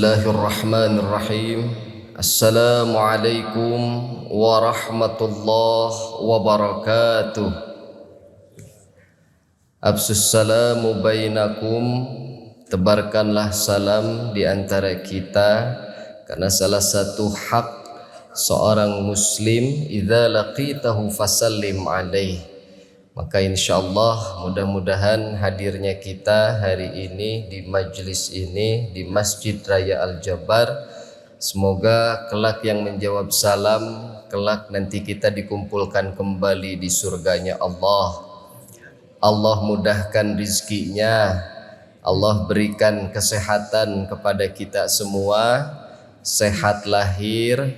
Bismillahirrahmanirrahim. Assalamualaikum warahmatullahi wabarakatuh. Absus salamu bainakum. Tebarkanlah salam di antara kita, karena salah satu hak seorang muslim idza laqitahu fasallim alaih. Maka insyaallah mudah-mudahan hadirnya kita hari ini di majlis ini di Masjid Raya Al-Jabar, semoga kelak yang menjawab salam, kelak nanti kita dikumpulkan kembali di surganya Allah. Allah mudahkan rizkinya, Allah berikan kesehatan kepada kita semua, sehat lahir,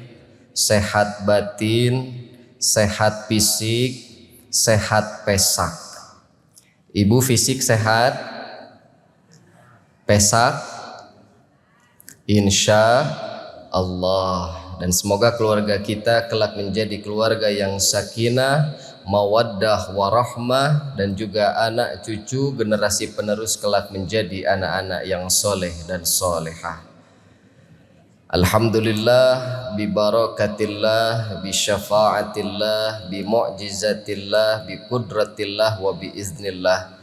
sehat batin, sehat fisik, sehat pesak. Ibu fisik sehat, pesak insya Allah. Dan semoga keluarga kita kelak menjadi keluarga yang sakinah, mawaddah, warahmah, dan juga anak cucu generasi penerus kelak menjadi anak-anak yang soleh dan solehah. Alhamdulillah, bi barakatillah, bi syafaatillah, bi mu'jizatillah, bi qudratillah, wa bi iznillah.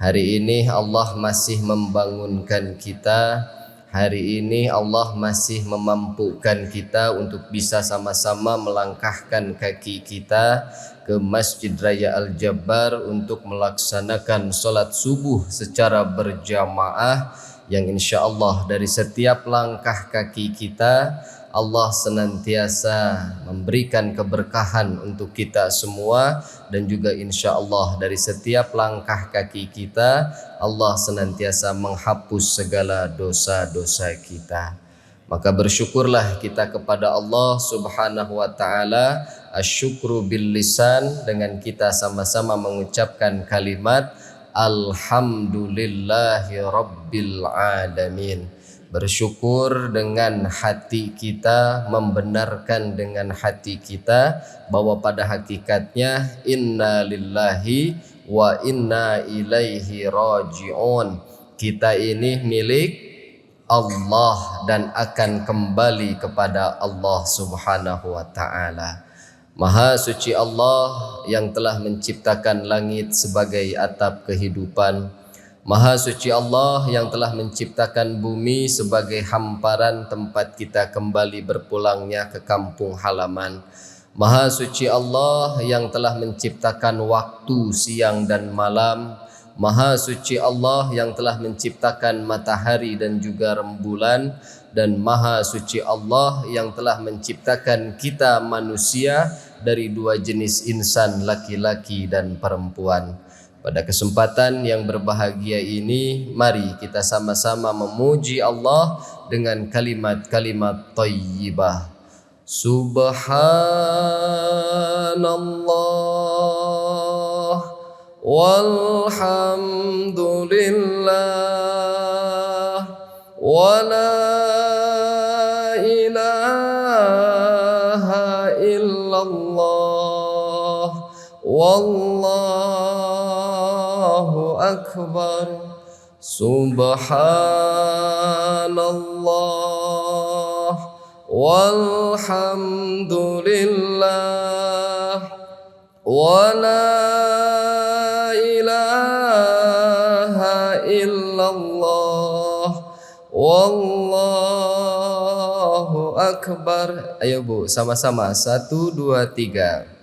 Hari ini Allah masih membangunkan kita. Hari ini Allah masih memampukan kita untuk bisa sama-sama melangkahkan kaki kita ke Masjid Raya Al-Jabar untuk melaksanakan sholat subuh secara berjamaah, yang insya Allah dari setiap langkah kaki kita Allah senantiasa memberikan keberkahan untuk kita semua, dan juga insya Allah dari setiap langkah kaki kita Allah senantiasa menghapus segala dosa-dosa kita. Maka bersyukurlah kita kepada Allah Subhanahu wa ta'ala, asyukru bil lisan, dengan kita sama-sama mengucapkan kalimat Alhamdulillahi Rabbil Alamin. Bersyukur dengan hati kita, membenarkan dengan hati kita bahwa pada hakikatnya inna lillahi wa inna ilaihi raji'un. Kita ini milik Allah dan akan kembali kepada Allah Subhanahu wa ta'ala. Maha suci Allah yang telah menciptakan langit sebagai atap kehidupan. Maha suci Allah yang telah menciptakan bumi sebagai hamparan tempat kita kembali berpulangnya ke kampung halaman. Maha suci Allah yang telah menciptakan waktu siang dan malam. Maha suci Allah yang telah menciptakan matahari dan juga rembulan. Dan maha suci Allah yang telah menciptakan kita manusia dari dua jenis insan, laki-laki dan perempuan. Pada kesempatan yang berbahagia ini, mari kita sama-sama memuji Allah dengan kalimat-kalimat thayyibah. Subhanallah walhamdulillah wa la ilaha illallah wallahu akbar. Subhanallah walhamdulillah wa la ilaha illallah wallahu akbar. Ayo Bu, sama-sama 1, 2, 3.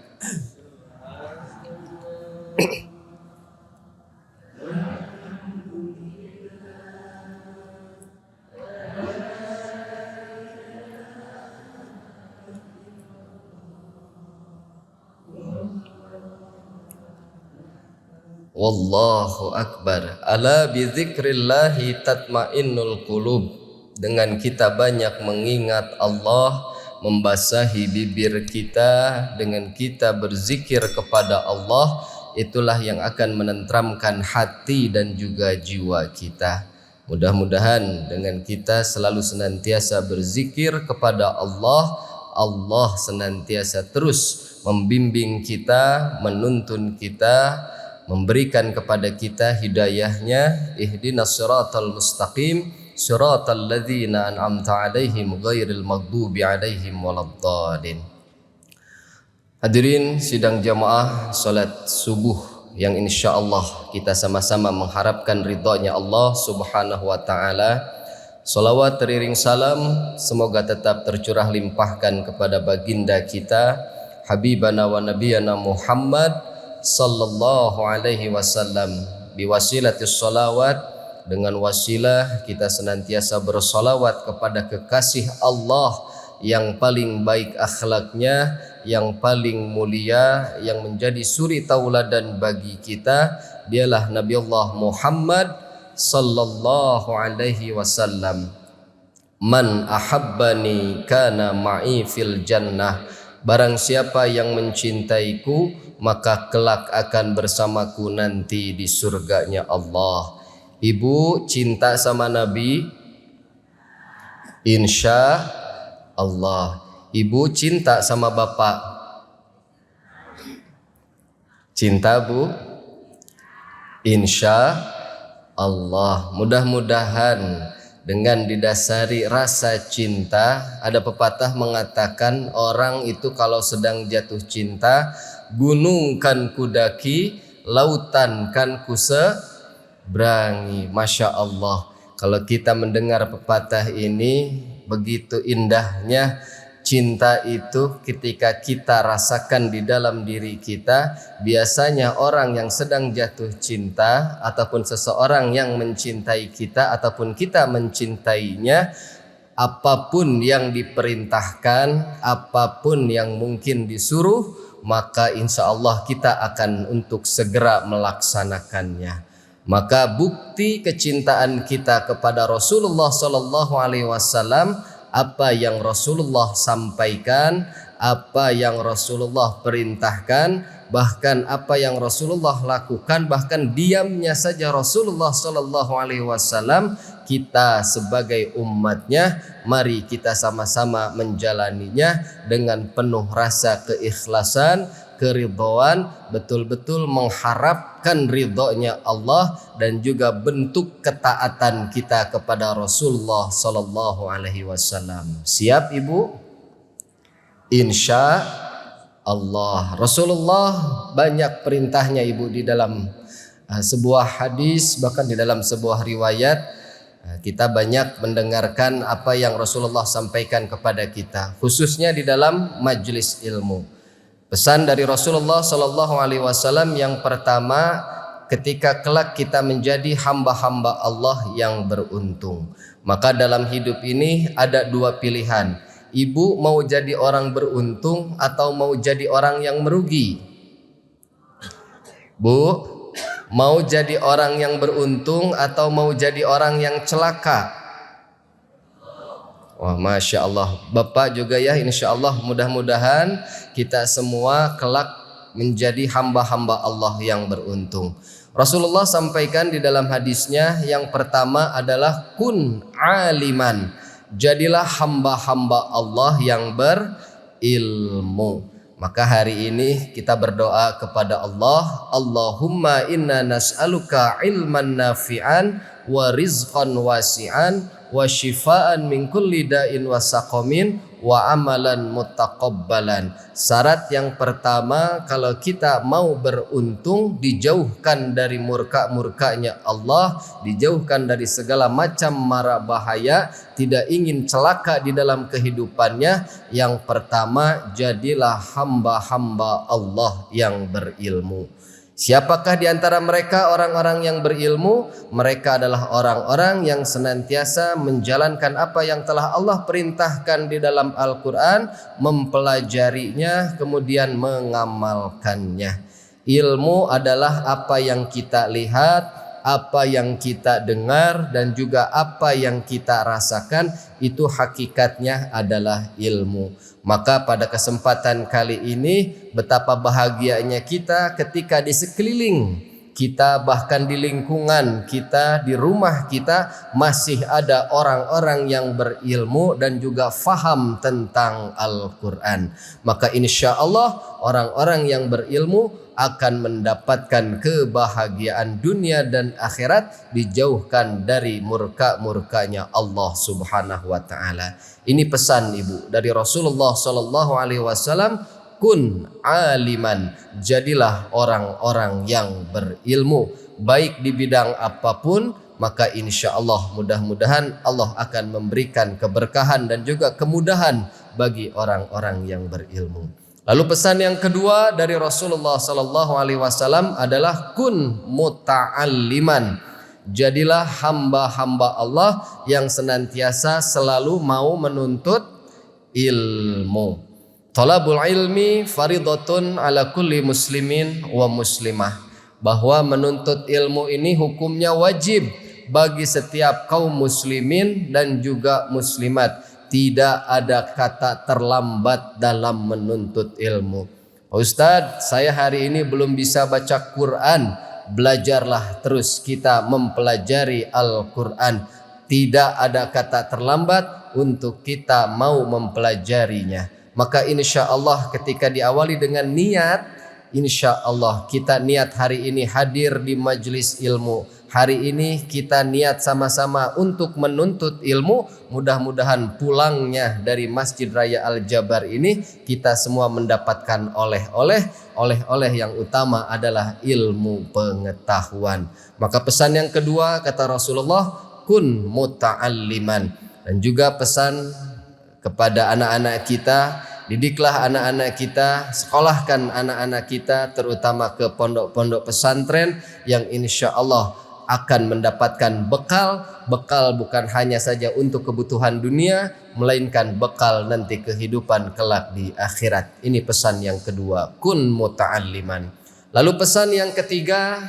Wallahu akbar. Ala bizikrillahi tatmainnul qulub. Dengan kita banyak mengingat Allah, membasahi bibir kita, dengan kita berzikir kepada Allah, itulah yang akan menenteramkan hati dan juga jiwa kita. Mudah-mudahan dengan kita selalu senantiasa berzikir kepada Allah, Allah senantiasa terus membimbing kita, menuntun kita, memberikan kepada kita hidayahnya. Ihdinas siratal mustaqim, siratal ladzina an'amta 'alaihim ghairil maghdubi 'alaihim waladdallin. Hadirin sidang jamaah salat subuh yang insyaallah kita sama-sama mengharapkan ridhonya Allah Subhanahu wa taala. Salawat teriring salam semoga tetap tercurah limpahkan kepada baginda kita Habibana wa Nabiyana Muhammad sallallahu alaihi wasallam. Biwasilatis salawat, dengan wasilah kita senantiasa bersalawat kepada kekasih Allah yang paling baik akhlaknya, yang paling mulia, yang menjadi suri tauladan bagi kita. Dialah Nabi Allah Muhammad sallallahu alaihi wasallam. Man ahabbani kana ma'i fil jannah. Barang siapa yang mencintaiku maka kelak akan bersamaku nanti di surganya Allah. Ibu cinta sama Nabi? Insya Allah. Ibu cinta sama bapak? Cinta bu? Insya Allah. Mudah-mudahan dengan didasari rasa cinta, ada pepatah mengatakan orang itu kalau sedang jatuh cinta, gunung kan kudaki, lautan kan kuseberangi. Masya Allah. Kalau kita mendengar pepatah ini, begitu indahnya cinta itu ketika kita rasakan di dalam diri kita. Biasanya orang yang sedang jatuh cinta ataupun seseorang yang mencintai kita ataupun kita mencintainya, apapun yang diperintahkan, apapun yang mungkin disuruh, maka insya Allah kita akan untuk segera melaksanakannya. Maka bukti kecintaan kita kepada Rasulullah Sallallahu Alaihi Wasallam, apa yang Rasulullah sampaikan, apa yang Rasulullah perintahkan, bahkan apa yang Rasulullah lakukan, bahkan diamnya saja Rasulullah Sallallahu Alaihi Wasallam, kita sebagai umatnya, mari kita sama-sama menjalaninya dengan penuh rasa keikhlasan, keridhaan, betul-betul mengharapkan ridhonya Allah dan juga bentuk ketaatan kita kepada Rasulullah sallallahu alaihi wasallam. Siap Ibu? Insya Allah. Rasulullah banyak perintahnya Ibu di dalam sebuah hadis, bahkan di dalam sebuah riwayat. Kita banyak mendengarkan apa yang Rasulullah sampaikan kepada kita, khususnya di dalam majelis ilmu. Pesan dari Rasulullah Sallallahu Alaihi Wasallam yang pertama, ketika kelak kita menjadi hamba-hamba Allah yang beruntung, maka dalam hidup ini ada dua pilihan. Ibu mau jadi orang beruntung atau mau jadi orang yang merugi? Bu, mau jadi orang yang beruntung atau mau jadi orang yang celaka? Wah, Masya Allah. Bapak juga ya, insya Allah mudah-mudahan kita semua kelak menjadi hamba-hamba Allah yang beruntung. Rasulullah sampaikan di dalam hadisnya, yang pertama adalah kun aliman. Jadilah hamba-hamba Allah yang berilmu. Maka hari ini kita berdoa kepada Allah, Allahumma inna nas'aluka ilman nafi'an wa rizqan wasi'an wa shifaan min kulli da'in wa saqamin wa amalan mutaqabbalan. Syarat yang pertama, kalau kita mau beruntung, dijauhkan dari murka-murkanya Allah, dijauhkan dari segala macam mara bahaya, tidak ingin celaka di dalam kehidupannya. Yang pertama, jadilah hamba-hamba Allah yang berilmu. Siapakah di antara mereka orang-orang yang berilmu? Mereka adalah orang-orang yang senantiasa menjalankan apa yang telah Allah perintahkan di dalam Al-Quran, mempelajarinya, kemudian mengamalkannya. Ilmu adalah apa yang kita lihat, apa yang kita dengar, dan juga apa yang kita rasakan. Itu hakikatnya adalah ilmu. Maka pada kesempatan kali ini, betapa bahagianya kita ketika di sekeliling kita, bahkan di lingkungan kita, di rumah kita, masih ada orang-orang yang berilmu dan juga faham tentang Al-Quran. Maka insya Allah orang-orang yang berilmu akan mendapatkan kebahagiaan dunia dan akhirat, dijauhkan dari murka-murkanya Allah Subhanahu wa taala. Ini pesan Ibu dari Rasulullah sallallahu alaihi wasallam, kun aliman, jadilah orang-orang yang berilmu baik di bidang apapun, maka insya Allah mudah-mudahan Allah akan memberikan keberkahan dan juga kemudahan bagi orang-orang yang berilmu. Lalu pesan yang kedua dari Rasulullah sallallahu alaihi wasallam adalah kun muta'alliman, jadilah hamba-hamba Allah yang senantiasa selalu mau menuntut ilmu. Talabul ilmi faridatun ala kulli muslimin wa muslimah, bahwa menuntut ilmu ini hukumnya wajib bagi setiap kaum muslimin dan juga muslimat. Tidak ada kata terlambat dalam menuntut ilmu. Ustadz, saya hari ini belum bisa baca Quran. Belajarlah terus kita mempelajari Al-Quran. Tidak ada kata terlambat untuk kita mau mempelajarinya. Maka insya Allah ketika diawali dengan niat, insya Allah kita niat hari ini hadir di majelis ilmu. Hari ini kita niat sama-sama untuk menuntut ilmu. Mudah-mudahan pulangnya dari Masjid Raya Al-Jabar ini kita semua mendapatkan oleh-oleh yang utama adalah ilmu pengetahuan. Maka pesan yang kedua kata Rasulullah, kun muta'alliman. Dan juga pesan kepada anak-anak kita, didiklah anak-anak kita, sekolahkan anak-anak kita terutama ke pondok-pondok pesantren yang insya Allah akan mendapatkan bekal bukan hanya saja untuk kebutuhan dunia, melainkan bekal nanti kehidupan kelak di akhirat. Ini pesan yang kedua, kun muta'alliman. Lalu pesan yang ketiga,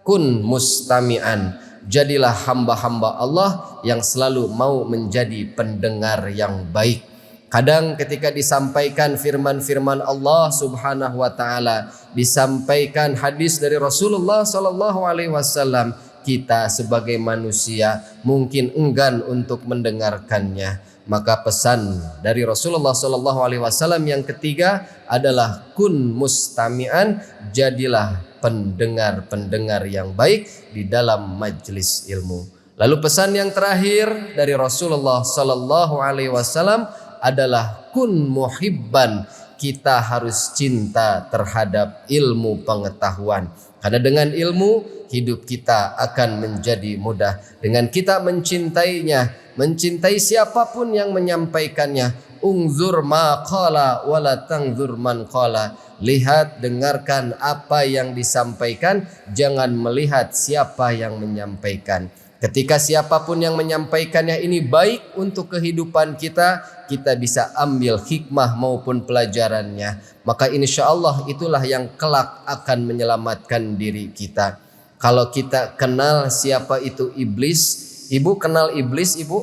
kun mustami'an, jadilah hamba-hamba Allah yang selalu mau menjadi pendengar yang baik. Kadang ketika disampaikan firman-firman Allah Subhanahu wa taala, disampaikan hadis dari Rasulullah sallallahu alaihi wasallam, kita sebagai manusia mungkin enggan untuk mendengarkannya. Maka pesan dari Rasulullah sallallahu alaihi wasallam yang ketiga adalah kun mustami'an, jadilah pendengar-pendengar yang baik di dalam majelis ilmu. Lalu pesan yang terakhir dari Rasulullah sallallahu alaihi wasallam adalah kun muhibban, kita harus cinta terhadap ilmu pengetahuan. Karena dengan ilmu hidup kita akan menjadi mudah. Dengan kita mencintainya, mencintai siapapun yang menyampaikannya. Ungzur ma qala wala tangzur man qala. Lihat, dengarkan apa yang disampaikan, jangan melihat siapa yang menyampaikan. Ketika siapapun yang menyampaikannya ini baik untuk kehidupan kita, kita bisa ambil hikmah maupun pelajarannya. Maka insya Allah itulah yang kelak akan menyelamatkan diri kita. Kalau kita kenal siapa itu iblis, Ibu kenal iblis, Ibu?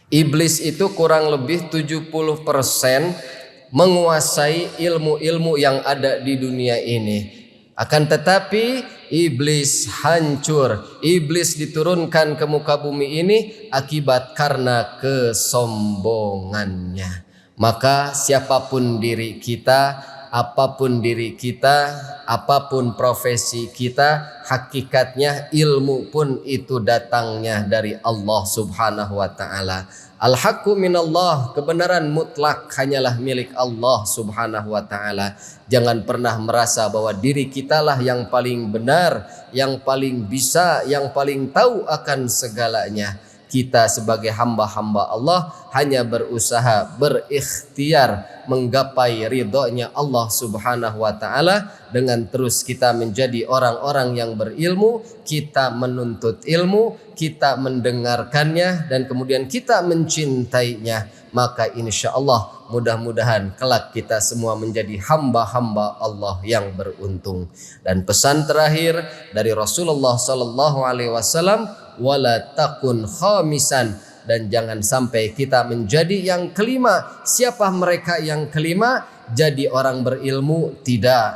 Iblis itu kurang lebih 70% menguasai ilmu-ilmu yang ada di dunia ini. Akan tetapi iblis hancur, iblis diturunkan ke muka bumi ini akibat karena kesombongannya. Maka siapapun diri kita, apapun diri kita, apapun profesi kita, hakikatnya ilmu pun itu datangnya dari Allah Subhanahu wa taala. Al-haqqu minallah, kebenaran mutlak hanyalah milik Allah Subhanahu wa taala. Jangan pernah merasa bahwa diri kitalah yang paling benar, yang paling bisa, yang paling tahu akan segalanya. Kita sebagai hamba-hamba Allah hanya berusaha, berikhtiar menggapai ridhonya Allah Subhanahu wa taala dengan terus kita menjadi orang-orang yang berilmu, kita menuntut ilmu, kita mendengarkannya dan kemudian kita mencintainya. Maka insya Allah mudah-mudahan kelak kita semua menjadi hamba-hamba Allah yang beruntung. Dan pesan terakhir dari Rasulullah sallallahu alaihi wasallam, wala takun khamisan, dan jangan sampai kita menjadi yang kelima. Siapa mereka yang kelima? Jadi orang berilmu? Tidak.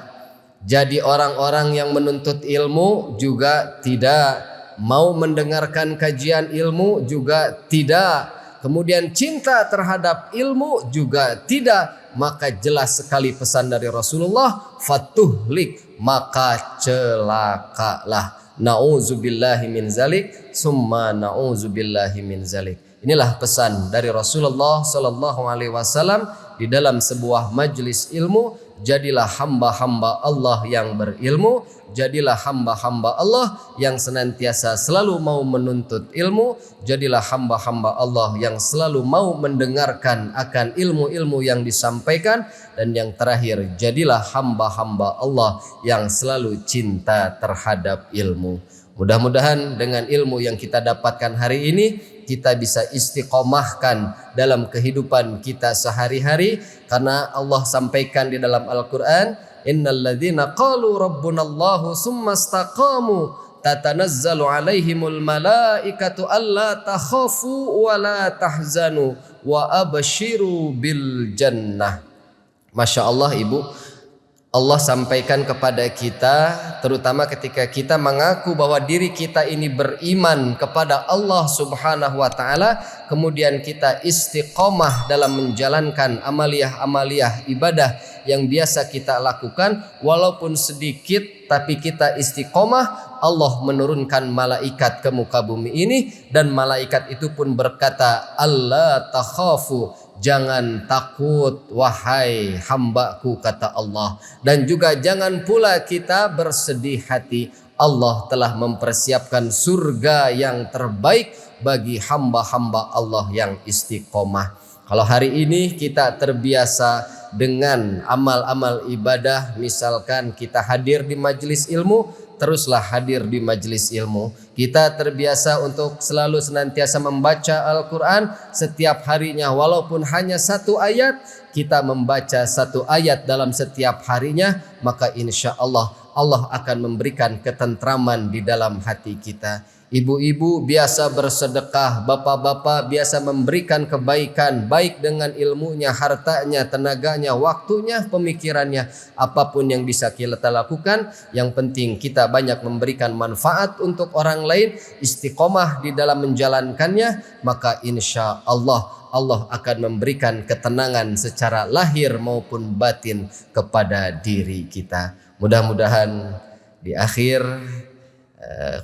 Jadi orang-orang yang menuntut ilmu? Juga tidak. Mau mendengarkan kajian ilmu? Juga tidak. Kemudian cinta terhadap ilmu? Juga tidak. maka jelas sekali pesan dari Rasulullah, fatuhlik, maka celakalah. Nauzubillahi min zalik, summa nauzubillahi min zalik. Inilah pesan dari Rasulullah sallallahu alaihi wasallam di dalam sebuah majlis ilmu. Jadilah hamba-hamba Allah yang berilmu, jadilah hamba-hamba Allah yang senantiasa selalu mau menuntut ilmu, jadilah hamba-hamba Allah yang selalu mau mendengarkan akan ilmu-ilmu yang disampaikan, dan yang terakhir, jadilah hamba-hamba Allah yang selalu cinta terhadap ilmu. Mudah-mudahan dengan ilmu yang kita dapatkan hari ini, kita bisa istiqomahkan dalam kehidupan kita sehari-hari, karena Allah sampaikan di dalam Al-Quran, innalladzina qalu rabbunallahu summa istaqamu tatanazzalu alaihimul malaikatu alla takhafu wa la tahzanu wa abshiru bil jannah. Masya Allah Ibu, Allah sampaikan kepada kita, terutama ketika kita mengaku bahwa diri kita ini beriman kepada Allah Subhanahu wa Ta'ala, kemudian kita istiqomah dalam menjalankan amaliyah-amaliyah ibadah yang biasa kita lakukan, walaupun sedikit tapi kita istiqomah, Allah menurunkan malaikat ke muka bumi ini, dan malaikat itu pun berkata, Allah takhafu, jangan takut wahai hambaku, kata Allah, dan juga jangan pula kita bersedih hati. Allah telah mempersiapkan surga yang terbaik bagi hamba-hamba Allah yang istiqomah. Kalau hari ini kita terbiasa dengan amal-amal ibadah, misalkan kita hadir di majelis ilmu, teruslah hadir di majelis ilmu. Kita terbiasa untuk selalu senantiasa membaca Al-Quran setiap harinya, walaupun hanya satu ayat, kita membaca satu ayat dalam setiap harinya, maka insya Allah Allah akan memberikan ketentraman di dalam hati kita. Ibu-ibu biasa bersedekah, bapak-bapak biasa memberikan kebaikan, baik dengan ilmunya, hartanya, tenaganya, waktunya, pemikirannya, apapun yang bisa kita lakukan. Yang penting kita banyak memberikan manfaat untuk orang lain, istiqomah di dalam menjalankannya, maka insya Allah Allah akan memberikan ketenangan secara lahir maupun batin kepada diri kita. Mudah-mudahan di akhir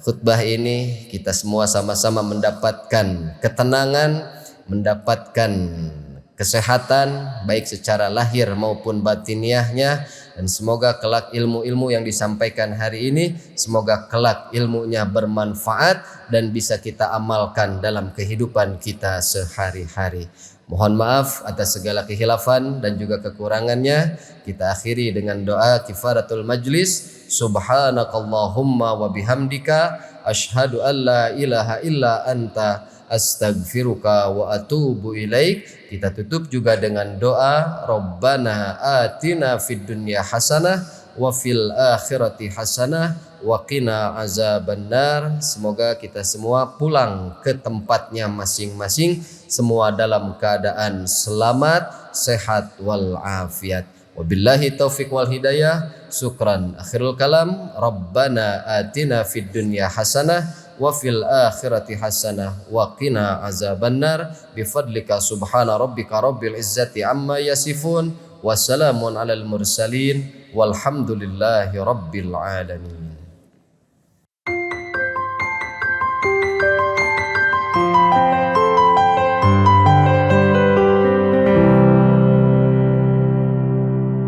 khutbah ini kita semua sama-sama mendapatkan ketenangan, mendapatkan kesehatan baik secara lahir maupun batiniahnya, dan semoga kelak ilmu-ilmu yang disampaikan hari ini, semoga kelak ilmunya bermanfaat dan bisa kita amalkan dalam kehidupan kita sehari-hari. Mohon maaf atas segala kehilafan dan juga kekurangannya. Kita akhiri dengan doa kifaratul majlis. Subhanakallahumma wa bihamdika asyhadu an la ilaha illa anta astaghfiruka wa atubu ilaik. Kita tutup juga dengan doa Rabbana atina fid dunya hasanah wa fil akhirati hasanah wa qina azabannar. Semoga kita semua pulang ke tempatnya masing-masing, semua dalam keadaan selamat, sehat wal afiat. Wabillahi taufiq wal hidayah. Syukran. Akhirul kalam. Rabbana atina fid dunya hasanah wa fil akhirati hasanah wa qina azabannar. Bifadlika subhana rabbika rabbil izzati amma yasifun. Wassalamun alal mursalin. Walhamdulillahi rabbil alamin.